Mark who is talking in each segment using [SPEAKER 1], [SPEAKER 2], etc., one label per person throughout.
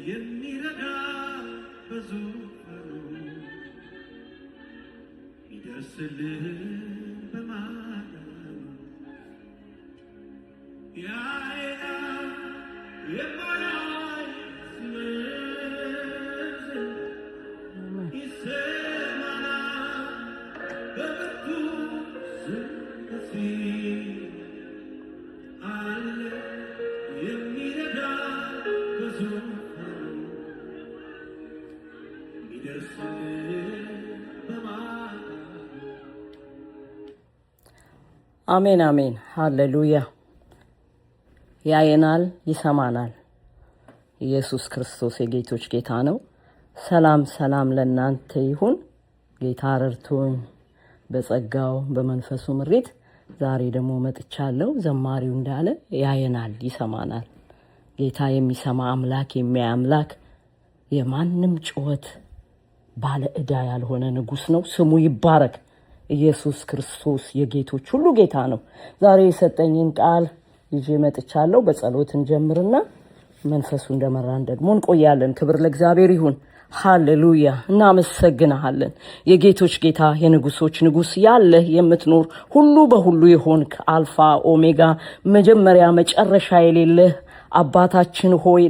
[SPEAKER 1] የሚረዳ ብዙ ይደርስልህ በማዳኑ ያይና የማያይ ሲመዝን ይሰማና በብርቱ ስንከሲ አለ የሚረዳ ብዙ
[SPEAKER 2] አሜን አሜን ሃሌሉያ። ያየናል ይሰማናል። ኢየሱስ ክርስቶስ የጌቶች ጌታ ነው። ሰላም ሰላም ለእናንተ ይሁን። ጌታ ረድቶኝ በጸጋው በመንፈሱ ምሪት ዛሬ ደግሞ መጥቻለሁ። ዘማሪው እንዳለ ያየናል ይሰማናል። ጌታ የሚሰማ አምላክ የሚያይ አምላክ የማንም ጩኸት ባለ ዕዳ ያልሆነ ንጉስ ነው። ስሙ ይባረክ። ኢየሱስ ክርስቶስ የጌቶች ሁሉ ጌታ ነው። ዛሬ የሰጠኝን ቃል ይዤ መጥቻለሁ። በጸሎት እንጀምርና መንፈሱ እንደመራን ደግሞ እንቆያለን። ክብር ለእግዚአብሔር ይሁን። ሃሌሉያ። እናመሰግናለን። የጌቶች ጌታ የንጉሶች ንጉስ ያለህ የምትኖር ሁሉ በሁሉ የሆንክ አልፋ ኦሜጋ መጀመሪያ መጨረሻ የሌለህ አባታችን ሆይ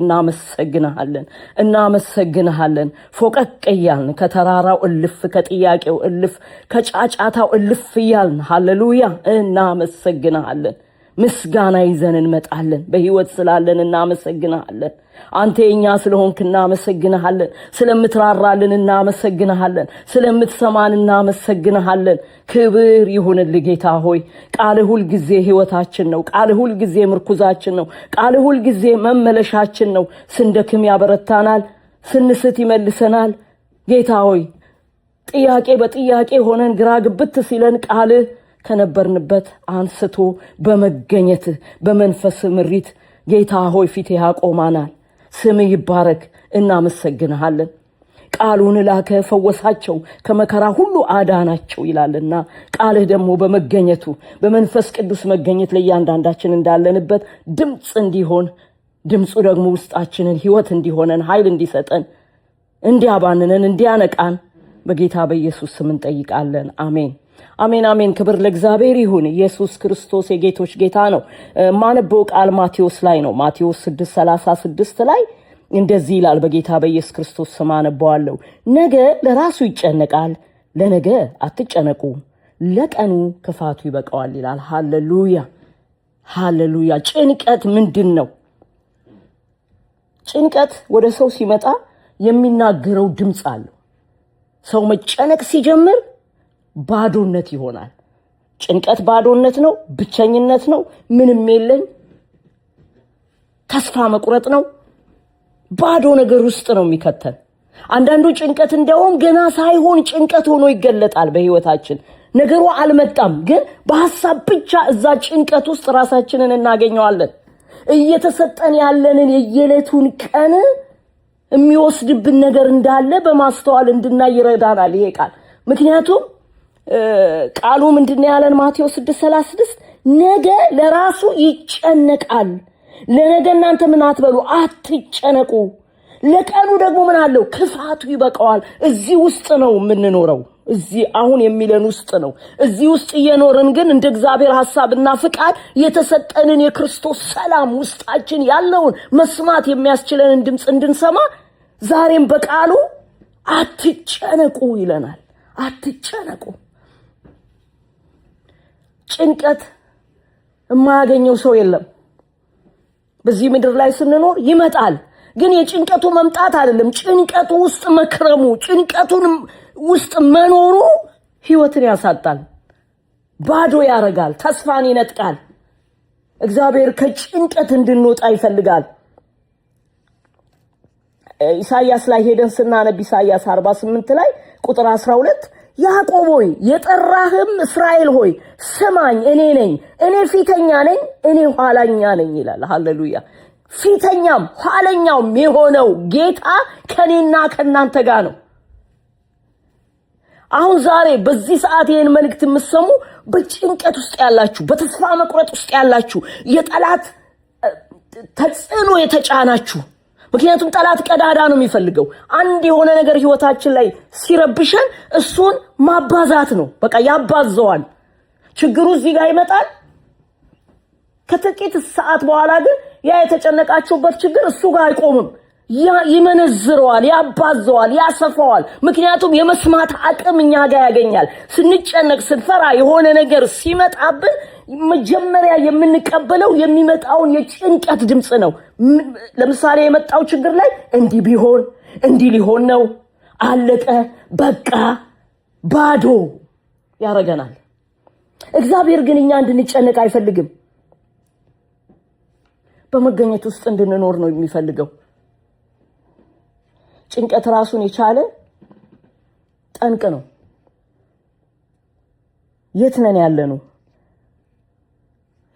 [SPEAKER 2] እናመሰግናለን። ፎቀቅ እያልን ከተራራው እልፍ ከጥያቄው እልፍ ከጫጫታው እልፍ እያልን ሃሌሉያ እናመሰግናለን። ምስጋና ይዘን እንመጣለን። በህይወት ስላለን እናመሰግናለን። አንተ የኛ ስለሆንክ እናመሰግናለን። ስለምትራራልን እናመሰግናለን። ስለምትሰማን እናመሰግናለን። ክብር ይሁንልህ ጌታ ሆይ። ቃልህ ሁል ጊዜ ህይወታችን ነው። ቃልህ ሁል ጊዜ ምርኩዛችን ነው። ቃልህ ሁል ጊዜ መመለሻችን ነው። ስንደክም ያበረታናል፣ ስንስት ይመልሰናል። ጌታ ሆይ ጥያቄ በጥያቄ ሆነን ግራ ግብት ሲለን ቃልህ ከነበርንበት አንስቶ በመገኘት በመንፈስ ምሪት ጌታ ሆይ ፊት ያቆማናል። ስም ይባረክ። እናመሰግናለን። ቃሉን ላከ ፈወሳቸው፣ ከመከራ ሁሉ አዳናቸው ይላልና ቃልህ ደግሞ በመገኘቱ በመንፈስ ቅዱስ መገኘት ለእያንዳንዳችን እንዳለንበት ድምጽ እንዲሆን ድምጹ ደግሞ ውስጣችንን ህይወት እንዲሆነን ኃይል እንዲሰጠን እንዲያባንነን እንዲያነቃን በጌታ በኢየሱስ ስም እንጠይቃለን። አሜን አሜን አሜን። ክብር ለእግዚአብሔር ይሁን። ኢየሱስ ክርስቶስ የጌቶች ጌታ ነው። ማነበው ቃል ማቴዎስ ላይ ነው። ማቴዎስ 6:36 ላይ እንደዚህ ይላል። በጌታ በኢየሱስ ክርስቶስ ስም አነበዋለሁ። ነገ ለራሱ ይጨነቃል፣ ለነገ አትጨነቁ፣ ለቀኑ ክፋቱ ይበቃዋል ይላል። ሃሌሉያ ሃሌሉያ። ጭንቀት ምንድነው? ጭንቀት ወደ ሰው ሲመጣ የሚናገረው ድምጽ አለው። ሰው መጨነቅ ሲጀምር ባዶነት ይሆናል። ጭንቀት ባዶነት ነው፣ ብቸኝነት ነው፣ ምንም የለኝ ተስፋ መቁረጥ ነው። ባዶ ነገር ውስጥ ነው የሚከተል። አንዳንዱ ጭንቀት እንደውም ገና ሳይሆን ጭንቀት ሆኖ ይገለጣል በህይወታችን። ነገሩ አልመጣም፣ ግን በሐሳብ ብቻ እዛ ጭንቀት ውስጥ ራሳችንን እናገኘዋለን። እየተሰጠን ያለንን የየለቱን ቀን የሚወስድብን ነገር እንዳለ በማስተዋል እንድናይ ይረዳናል ይሄ ቃል። ምክንያቱም ቃሉ ምንድነው ያለን? ማቴዎስ 6:36 ነገ ለራሱ ይጨነቃል፣ ለነገ እናንተ ምን አትበሉ፣ አትጨነቁ፣ ለቀኑ ደግሞ ምን አለው፣ ክፋቱ ይበቃዋል። እዚህ ውስጥ ነው የምንኖረው። እዚህ አሁን የሚለን ውስጥ ነው። እዚህ ውስጥ እየኖርን ግን እንደ እግዚአብሔር ሐሳብና ፍቃድ የተሰጠንን የክርስቶስ ሰላም ውስጣችን ያለውን መስማት የሚያስችለንን ድምጽ እንድንሰማ ዛሬም በቃሉ አትጨነቁ ይለናል። አትጨነቁ። ጭንቀት የማያገኘው ሰው የለም። በዚህ ምድር ላይ ስንኖር ይመጣል። ግን የጭንቀቱ መምጣት አይደለም፣ ጭንቀቱ ውስጥ መክረሙ፣ ጭንቀቱን ውስጥ መኖሩ ህይወትን ያሳጣል፣ ባዶ ያረጋል፣ ተስፋን ይነጥቃል። እግዚአብሔር ከጭንቀት እንድንወጣ ይፈልጋል። ኢሳይያስ ላይ ሄደን ስናነብ ኢሳይያስ 48 ላይ ቁጥር 12 ያዕቆብ ሆይ የጠራህም እስራኤል ሆይ ስማኝ፣ እኔ ነኝ፣ እኔ ፊተኛ ነኝ፣ እኔ ኋላኛ ነኝ ይላል። ሃሌሉያ። ፊተኛም ኋለኛውም የሆነው ጌታ ከኔና ከናንተ ጋር ነው። አሁን ዛሬ በዚህ ሰዓት ይሄን መልእክት የምትሰሙ በጭንቀት ውስጥ ያላችሁ፣ በተስፋ መቁረጥ ውስጥ ያላችሁ፣ የጠላት ተጽዕኖ የተጫናችሁ፣ ምክንያቱም ጠላት ቀዳዳ ነው የሚፈልገው። አንድ የሆነ ነገር ህይወታችን ላይ ሲረብሸን እሱን ማባዛት ነው። በቃ ያባዘዋል። ችግሩ እዚህ ጋር ይመጣል። ከጥቂት ሰዓት በኋላ ግን ያ የተጨነቃችሁበት ችግር እሱ ጋር አይቆምም። ይመነዝረዋል፣ ያባዘዋል፣ ያሰፋዋል። ምክንያቱም የመስማት አቅም እኛ ጋር ያገኛል። ስንጨነቅ ስንፈራ የሆነ ነገር ሲመጣብን መጀመሪያ የምንቀበለው የሚመጣውን የጭንቀት ድምጽ ነው። ለምሳሌ የመጣው ችግር ላይ እንዲህ ቢሆን እንዲህ ሊሆን ነው፣ አለቀ፣ በቃ፣ ባዶ ያረጋናል። እግዚአብሔር ግን እኛ እንድንጨነቅ አይፈልግም። በመገኘት ውስጥ እንድንኖር ነው የሚፈልገው። ጭንቀት ራሱን የቻለ ጠንቅ ነው። የት ነን ያለነው?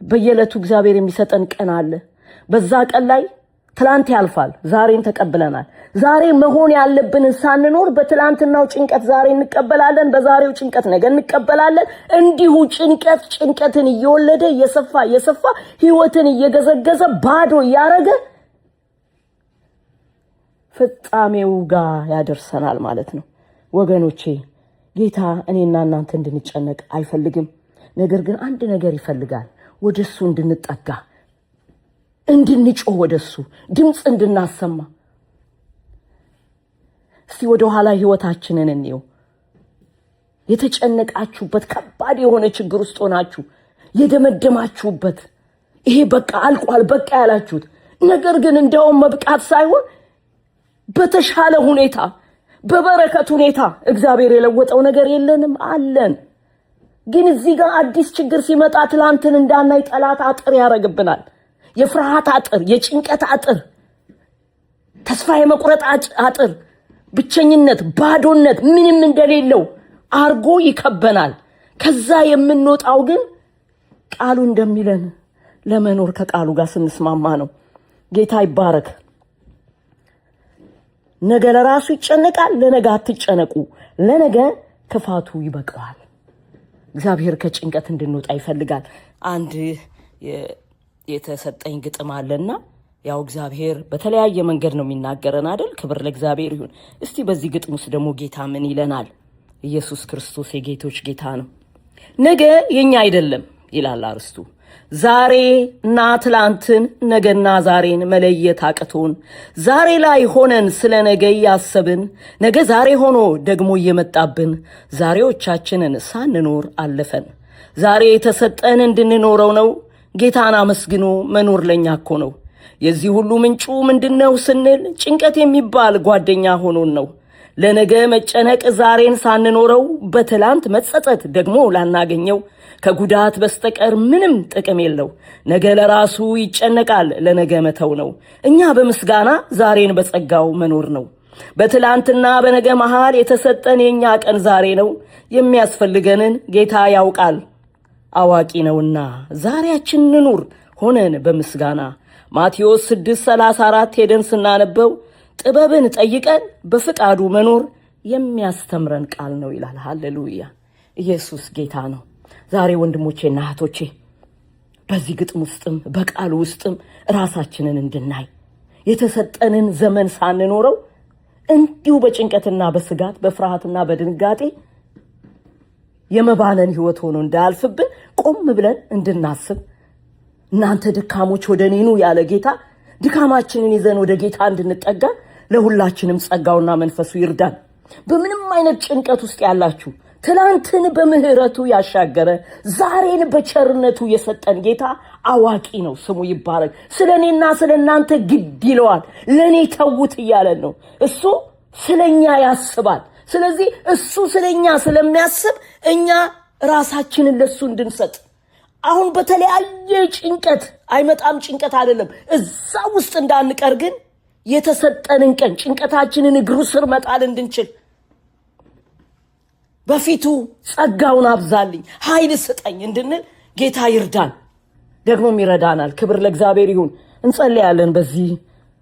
[SPEAKER 2] በየዕለቱ እግዚአብሔር የሚሰጠን ቀን አለ። በዛ ቀን ላይ ትላንት ያልፋል፣ ዛሬን ተቀብለናል። ዛሬ መሆን ያለብንን ሳንኖር በትላንትናው ጭንቀት ዛሬ እንቀበላለን፣ በዛሬው ጭንቀት ነገ እንቀበላለን። እንዲሁ ጭንቀትን እየወለደ እየሰፋ ህይወትን እየገዘገዘ ባዶ እያረገ ፍጻሜው ጋር ያደርሰናል ማለት ነው። ወገኖቼ ጌታ እኔና እናንተ እንድንጨነቅ አይፈልግም። ነገር ግን አንድ ነገር ይፈልጋል፣ ወደሱ እንድንጠጋ፣ እንድንጮህ፣ ወደሱ ድምጽ እንድናሰማ። እስቲ ወደ ኋላ ህይወታችንን እንየው። የተጨነቃችሁበት ከባድ የሆነ ችግር ውስጥ ሆናችሁ የደመደማችሁበት ይሄ በቃ አልቋል በቃ ያላችሁት ነገር ግን እንደውም መብቃት ሳይሆን በተሻለ ሁኔታ በበረከት ሁኔታ እግዚአብሔር የለወጠው ነገር የለንም አለን። ግን እዚህ ጋር አዲስ ችግር ሲመጣ ትላንትን እንዳናይ ጠላት አጥር ያረግብናል። የፍርሃት አጥር፣ የጭንቀት አጥር፣ ተስፋ የመቁረጥ አጥር፣ ብቸኝነት፣ ባዶነት፣ ምንም እንደሌለው አርጎ ይከበናል። ከዛ የምንወጣው ግን ቃሉ እንደሚለን ለመኖር ከቃሉ ጋር ስንስማማ ነው። ጌታ ይባረክ። ነገ ለራሱ ይጨነቃል፣ ለነገ አትጨነቁ፣ ለነገ ክፋቱ ይበቃዋል። እግዚአብሔር ከጭንቀት እንድንወጣ ይፈልጋል። አንድ የተሰጠኝ ግጥም አለና ያው እግዚአብሔር በተለያየ መንገድ ነው የሚናገረን አይደል? ክብር ለእግዚአብሔር ይሁን። እስቲ በዚህ ግጥም ውስጥ ደግሞ ጌታ ምን ይለናል? ኢየሱስ ክርስቶስ የጌቶች ጌታ ነው። ነገ የኛ አይደለም ይላል አርስቱ። ዛሬና ትላንትን ነገና ዛሬን መለየት አቅቶን ዛሬ ላይ ሆነን ስለ ነገ ያሰብን ነገ ዛሬ ሆኖ ደግሞ እየመጣብን ዛሬዎቻችንን ሳንኖር አለፈን። ዛሬ የተሰጠን እንድንኖረው ነው። ጌታን አመስግኖ መኖር ለኛ እኮ ነው። የዚህ ሁሉ ምንጩ ምንድነው ስንል ጭንቀት የሚባል ጓደኛ ሆኖን ነው። ለነገ መጨነቅ ዛሬን ሳንኖረው በትላንት መጸጸት ደግሞ ላናገኘው ከጉዳት በስተቀር ምንም ጥቅም የለው። ነገ ለራሱ ይጨነቃል፣ ለነገ መተው ነው። እኛ በምስጋና ዛሬን በጸጋው መኖር ነው። በትላንትና በነገ መሃል የተሰጠን የኛ ቀን ዛሬ ነው። የሚያስፈልገንን ጌታ ያውቃል፣ አዋቂ ነውና ዛሬያችን እንኑር ሆነን በምስጋና። ማቴዎስ 6:34 ሄደን ስናነበው ጥበብን ጠይቀን በፍቃዱ መኖር የሚያስተምረን ቃል ነው ይላል። ሃሌሉያ! ኢየሱስ ጌታ ነው። ዛሬ ወንድሞቼና እህቶቼ በዚህ ግጥም ውስጥም በቃሉ ውስጥም ራሳችንን እንድናይ የተሰጠንን ዘመን ሳንኖረው እንዲሁ በጭንቀትና በስጋት በፍርሃትና በድንጋጤ የመባነን ህይወት ሆኖ እንዳያልፍብን ቆም ብለን እንድናስብ፣ እናንተ ድካሞች ወደ እኔ ኑ ያለ ጌታ ድካማችንን ይዘን ወደ ጌታ እንድንጠጋ ለሁላችንም ጸጋውና መንፈሱ ይርዳን። በምንም አይነት ጭንቀት ውስጥ ያላችሁ ትላንትን በምህረቱ ያሻገረ ዛሬን በቸርነቱ የሰጠን ጌታ አዋቂ ነው፣ ስሙ ይባረክ። ስለኔና ስለናንተ ግድ ይለዋል። ለኔ ተውት እያለን ነው። እሱ ስለኛ ያስባል። ስለዚህ እሱ ስለኛ ስለሚያስብ እኛ ራሳችንን ለሱ እንድንሰጥ አሁን በተለያየ ጭንቀት አይመጣም ጭንቀት አይደለም እዛ ውስጥ እንዳንቀር ግን የተሰጠንን ቀን ጭንቀታችንን እግሩ ስር መጣል እንድንችል በፊቱ ጸጋውን አብዛልኝ ኃይል ስጠኝ እንድንል ጌታ ይርዳን፣ ደግሞም ይረዳናል። ክብር ለእግዚአብሔር ይሁን። እንጸልያለን በዚህ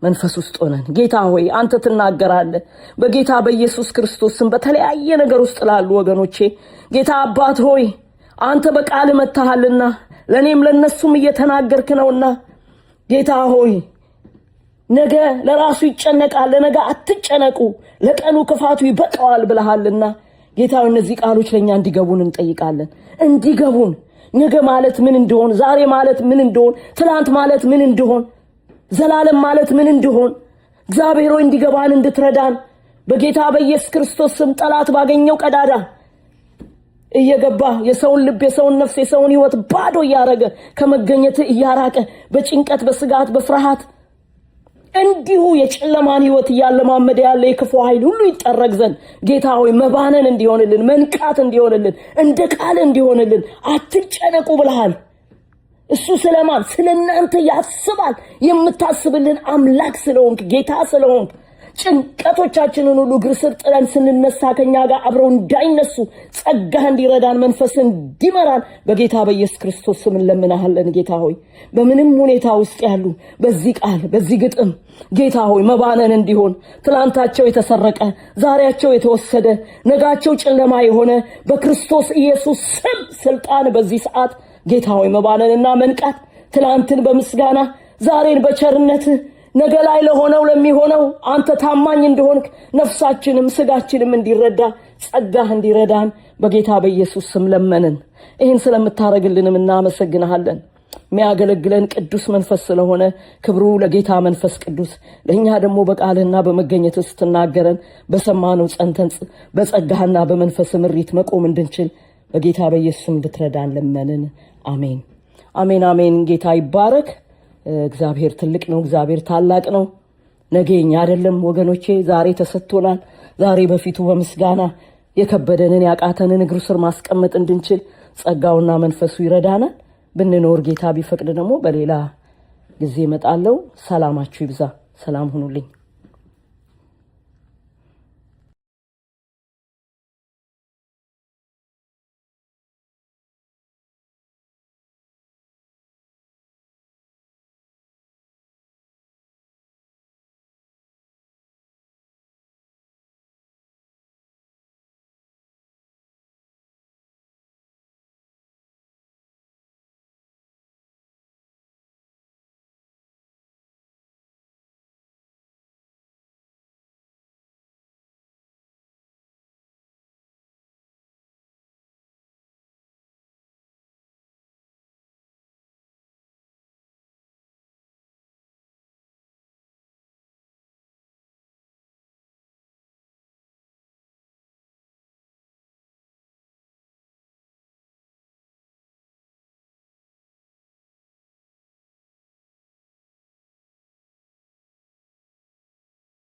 [SPEAKER 2] መንፈስ ውስጥ ሆነን። ጌታ ሆይ አንተ ትናገራለህ በጌታ በኢየሱስ ክርስቶስ ስም በተለያየ ነገር ውስጥ ላሉ ወገኖቼ ጌታ አባት ሆይ አንተ በቃል መተሃልና ለኔም ለነሱም እየተናገርክ ነውና ጌታ ሆይ ነገ ለራሱ ይጨነቃል፣ ለነገ አትጨነቁ፣ ለቀኑ ክፋቱ ይበቃዋል ብለሃልና ጌታ እነዚህ ቃሎች ለኛ እንዲገቡን እንጠይቃለን። እንዲገቡን ነገ ማለት ምን እንደሆነ፣ ዛሬ ማለት ምን እንደሆነ፣ ትላንት ማለት ምን እንደሆነ፣ ዘላለም ማለት ምን እንደሆነ እግዚአብሔር ሆይ እንዲገባን እንድትረዳን በጌታ በኢየሱስ ክርስቶስ ስም ጠላት ባገኘው ቀዳዳ እየገባ የሰውን ልብ፣ የሰውን ነፍስ፣ የሰውን ሕይወት ባዶ እያረገ ከመገኘት እያራቀ በጭንቀት፣ በስጋት፣ በፍርሃት እንዲሁ የጨለማን ሕይወት እያለማመደ ያለ የክፉ ኃይል ሁሉ ይጠረግ ዘንድ ጌታ ሆይ መባነን እንዲሆንልን፣ መንቃት እንዲሆንልን፣ እንደ ቃል እንዲሆንልን አትጨነቁ ብለሃል። እሱ ስለማን? ስለናንተ ያስባል። የምታስብልን አምላክ ስለሆንክ፣ ጌታ ስለሆንክ ጭንቀቶቻችንን ሁሉ እግር ስር ጥለን ስንነሳ ከኛ ጋር አብረው እንዳይነሱ ጸጋህ እንዲረዳን፣ መንፈስ እንዲመራን በጌታ በኢየሱስ ክርስቶስ ስም እንለምናለን። ጌታ ሆይ በምንም ሁኔታ ውስጥ ያሉ በዚህ ቃል በዚህ ግጥም ጌታ ሆይ መባነን እንዲሆን፣ ትላንታቸው የተሰረቀ ዛሬያቸው የተወሰደ ነጋቸው ጨለማ የሆነ በክርስቶስ ኢየሱስ ስም ስልጣን በዚህ ሰዓት ጌታ ሆይ መባነንና መንቃት፣ ትላንትን በምስጋና ዛሬን በቸርነት ነገ ላይ ለሆነው ለሚሆነው አንተ ታማኝ እንደሆንክ ነፍሳችንም ስጋችንም እንዲረዳ ጸጋህ እንዲረዳን በጌታ በኢየሱስ ስም ለመንን። ይህን ስለምታረግልንም እናመሰግንሃለን። የሚያገለግለን ቅዱስ መንፈስ ስለሆነ ክብሩ ለጌታ መንፈስ ቅዱስ፣ ለእኛ ደግሞ በቃልህና በመገኘት ስትናገረን በሰማነው ጸንተን በጸጋህና በመንፈስ ምሪት መቆም እንድንችል በጌታ በኢየሱስ ስም እንድትረዳን ለመንን። አሜን፣ አሜን፣ አሜን። ጌታ ይባረክ። እግዚአብሔር ትልቅ ነው። እግዚአብሔር ታላቅ ነው። ነገኛ አይደለም ወገኖቼ፣ ዛሬ ተሰጥቶናል። ዛሬ በፊቱ በምስጋና የከበደንን ያቃተንን እግሩ ስር ማስቀመጥ እንድንችል ጸጋውና መንፈሱ ይረዳናል። ብንኖር ጌታ ቢፈቅድ ደግሞ በሌላ ጊዜ እመጣለሁ። ሰላማችሁ ይብዛ። ሰላም ሁኑልኝ።